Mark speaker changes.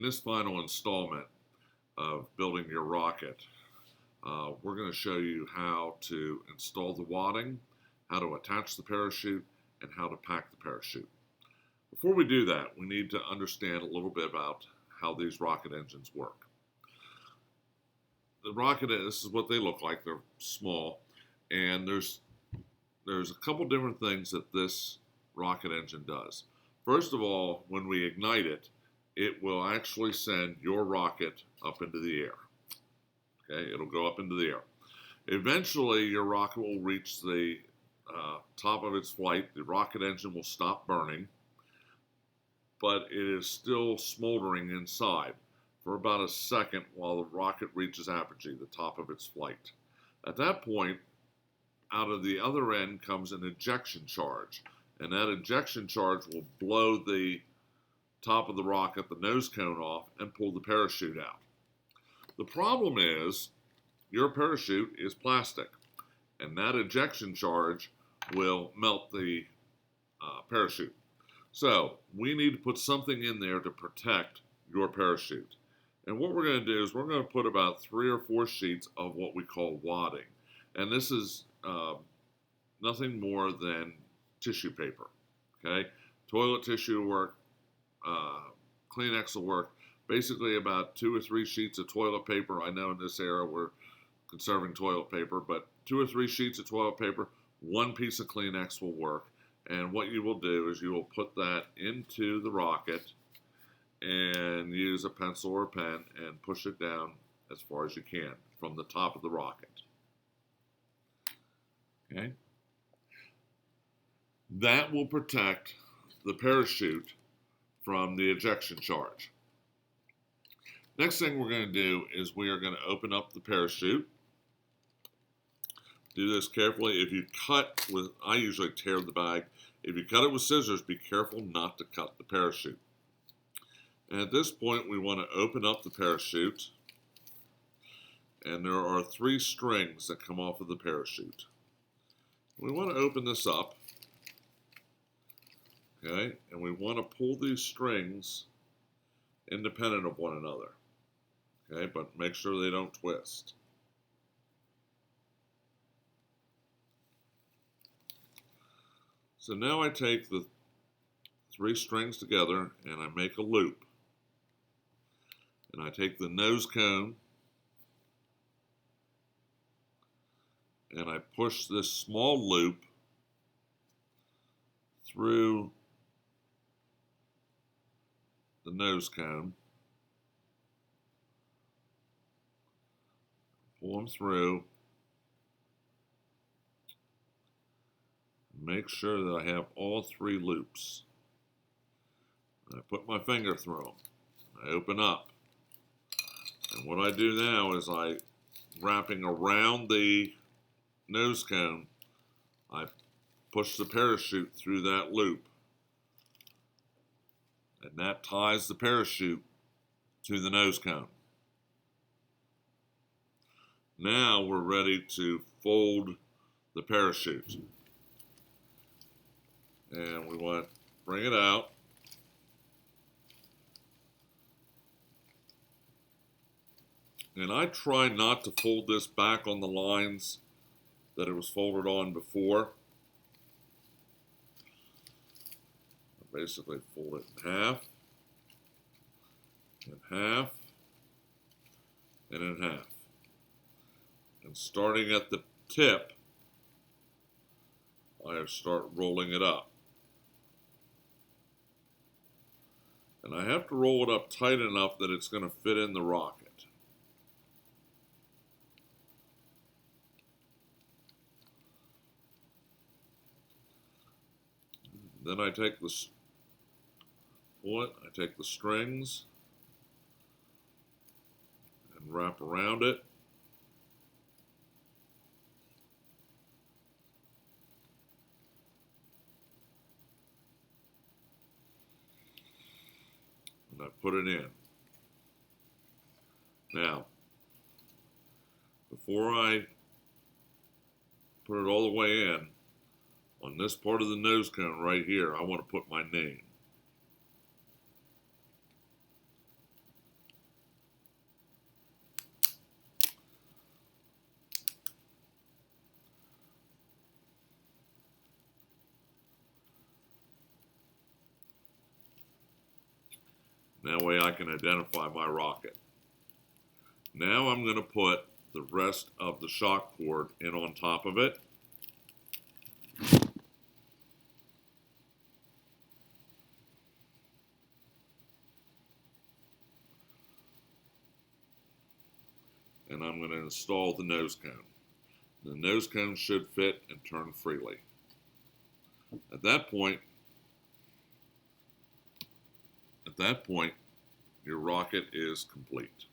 Speaker 1: In this final installment of building your rocket, we're going to show you how to install the wadding, how to attach the parachute, and how to pack the parachute. Before we do that, we need to understand a little bit about how these rocket engines work. The rocket, this is what they look like. They're small, and there's a couple different things that this rocket engine does. First of all, when we ignite it, it will actually send your rocket up into the air. Okay, it'll go up into the air. Eventually, your rocket will reach the top of its flight. The rocket engine will stop burning, but it is still smoldering inside for about a second while the rocket reaches apogee, the top of its flight. At that point, out of the other end comes an ejection charge, and that ejection charge will blow the top of the rocket, the nose cone, off and pull the parachute out. The problem is your parachute is plastic, and that ejection charge will melt the parachute. So we need to put something in there to protect your parachute. And what we're going to do is we're going to put about 3 or 4 sheets of what we call wadding. And this is nothing more than tissue paper. Okay, toilet tissue will work, Kleenex will work. Basically about 2 or 3 sheets of toilet paper. I know in this era we're conserving toilet paper, but 2 or 3 sheets of toilet paper, 1 piece of Kleenex will work. And what you will do is you will put that into the rocket and use a pencil or a pen and push it down as far as you can from the top of the rocket. Okay? That will protect the parachute from the ejection charge. Next thing we're going to do is we are going to open up the parachute. Do this carefully. If you cut with, I usually tear the bag. If you cut it with scissors, be careful not to cut the parachute. And at this point, we want to open up the parachute. And there are 3 strings that come off of the parachute. We want to open this up. Okay, and we want to pull these strings independent of one another. Okay, but make sure they don't twist. So now I take the 3 strings together and I make a loop. And I take the nose cone and I push this small loop through the nose cone, pull them through, make sure that I have all 3 loops. I put my finger through them. I open up. And what I do now is wrapping around the nose cone, I push the parachute through that loop. And that ties the parachute to the nose cone. Now we're ready to fold the parachute. And we want to bring it out. And I try not to fold this back on the lines that it was folded on before. I basically fold it in half, and in half. And starting at the tip, I start rolling it up. And I have to roll it up tight enough that it's going to fit in the rocket. Then I take the strings and wrap around it. And I put it in. Now, before I put it all the way in, on this part of the nose cone right here, I want to put my name. That way I can identify my rocket. Now I'm going to put the rest of the shock cord in on top of it. And I'm going to install the nose cone. The nose cone should fit and turn freely. At that point, your rocket is complete.